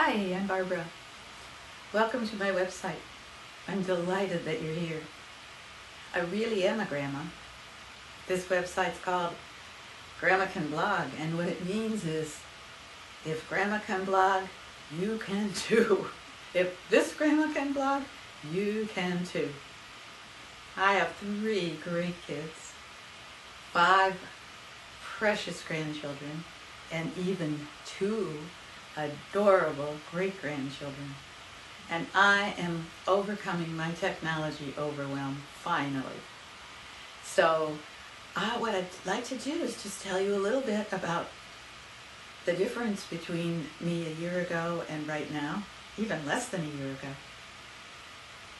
Hi, I'm Barbara. Welcome to my website. I'm delighted that you're here. I really am a grandma. This website's called Grandma Can Blog, and what it means is if grandma can blog, you can too. If this grandma can blog, you can too. I have 3 great kids, 5 precious grandchildren, and even 2 adorable great-grandchildren. And I am overcoming my technology overwhelm, finally. So what I'd like to do is just tell you a little bit about the difference between me a year ago and right now, even less than a year ago.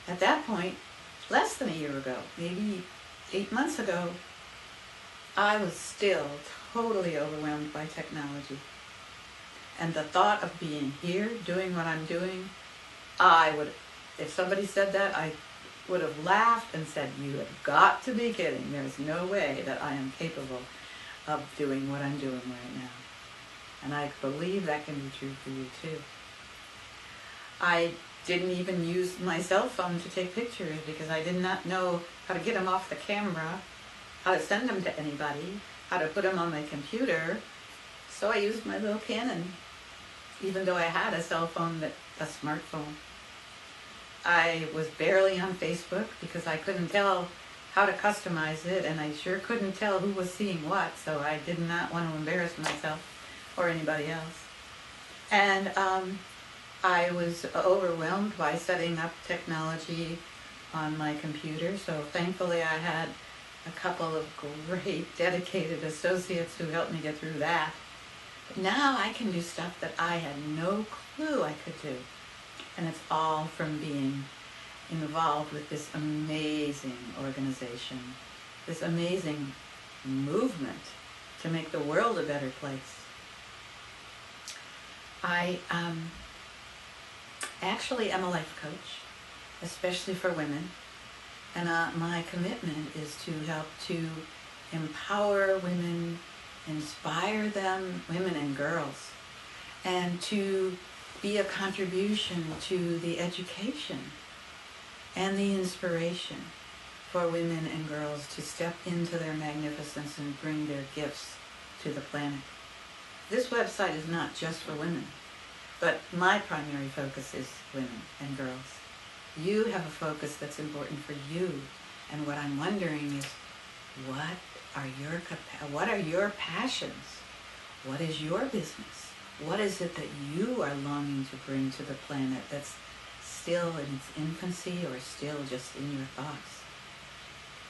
At that point, less than a year ago, maybe 8 months ago, I was still totally overwhelmed by technology. And the thought of being here, doing what I'm doing, if somebody said that, I would have laughed and said, "You have got to be kidding. There's no way that I am capable of doing what I'm doing right now." And I believe that can be true for you too. I didn't even use my cell phone to take pictures because I did not know how to get them off the camera, how to send them to anybody, how to put them on my computer. So I used my little Canon, even though I had a cell phone, a smartphone. I was barely on Facebook because I couldn't tell how to customize it, and I sure couldn't tell who was seeing what, so I did not want to embarrass myself or anybody else. And I was overwhelmed by setting up technology on my computer, so thankfully I had a couple of great dedicated associates who helped me get through that. But now I can do stuff that I had no clue I could do. And it's all from being involved with this amazing organization, this amazing movement to make the world a better place. I actually am a life coach, especially for women. And my commitment is to help to empower women, inspire them, women and girls, and to be a contribution to the education and the inspiration for women and girls to step into their magnificence and bring their gifts to the planet. This website is not just for women, but my primary focus is women and girls. You have a focus that's important for you, and what I'm wondering is, what are your passions? What is your business? What is it that you are longing to bring to the planet that's still in its infancy or still just in your thoughts?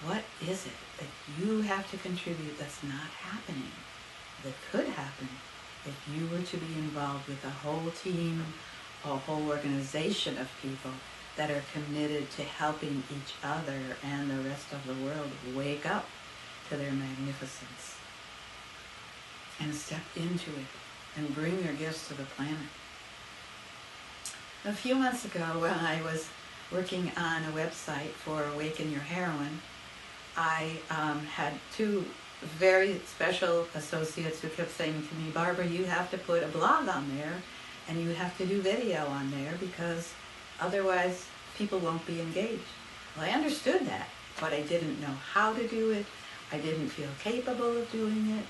What is it that you have to contribute that's not happening, that could happen if you were to be involved with a whole team, a whole organization of people that are committed to helping each other and the rest of the world wake up to their magnificence and step into it and bring their gifts to the planet. A few months ago, when I was working on a website for Awaken Your Heroine, I had 2 very special associates who kept saying to me, "Barbara, you have to put a blog on there and you have to do video on there because otherwise people won't be engaged." Well, I understood that, but I didn't know how to do it. I didn't feel capable of doing it.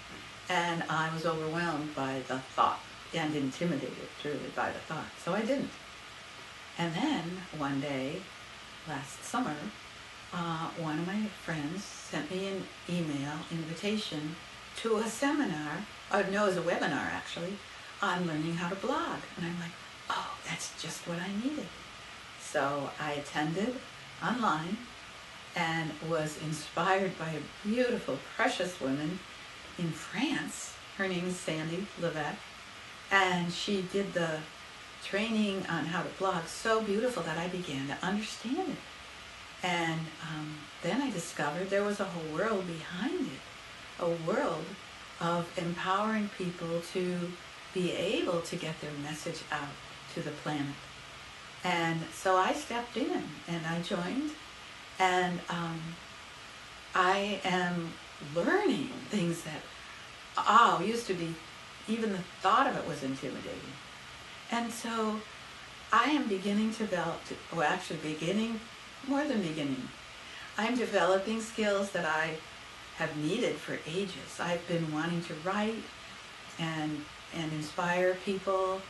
And I was overwhelmed by the thought and intimidated, truly, by the thought. So I didn't. And then one day, last summer, one of my friends sent me an email invitation to a seminar, it was a webinar actually, on learning how to blog. And I'm like, oh, that's just what I needed. So I attended online and was inspired by a beautiful, precious woman in France. Her name is Sandy Levesque, and she did the training on how to blog so beautiful that I began to understand it. And then I discovered there was a whole world behind it, a world of empowering people to be able to get their message out to the planet. And so I stepped in and I joined, and I am learning things that used to be, even the thought of it was intimidating. And so I am beginning to develop, well, actually beginning, more than beginning. I'm developing skills that I have needed for ages. I've been wanting to write and inspire people,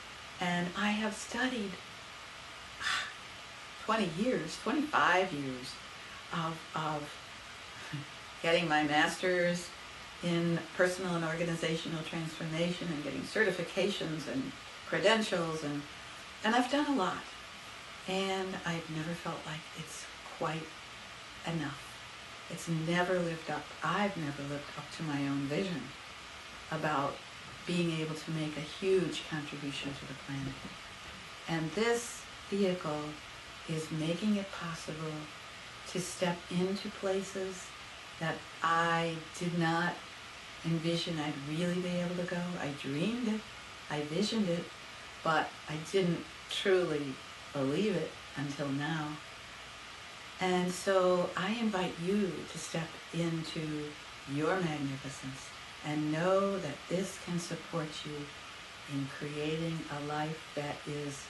and I have studied 20 years, 25 years of getting my master's in personal and organizational transformation and getting certifications and credentials, and I've done a lot, and I've never felt like it's quite enough. It's never lived up. I've never lived up to my own vision about being able to make a huge contribution to the planet. And this vehicle is making it possible to step into places that I did not envision I'd really be able to go. I dreamed it, I visioned it, but I didn't truly believe it until now. And so I invite you to step into your magnificence and know that this can support you in creating a life that is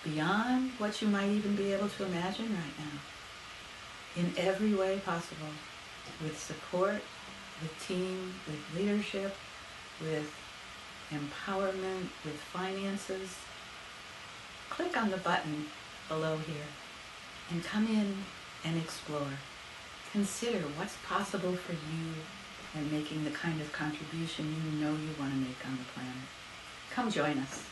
beyond what you might even be able to imagine right now, in every way possible, with support, with team, with leadership, with empowerment, with finances. Click on the button below here and come in and explore. Consider what's possible for you and making the kind of contribution you know you want to make on the planet. Come join us.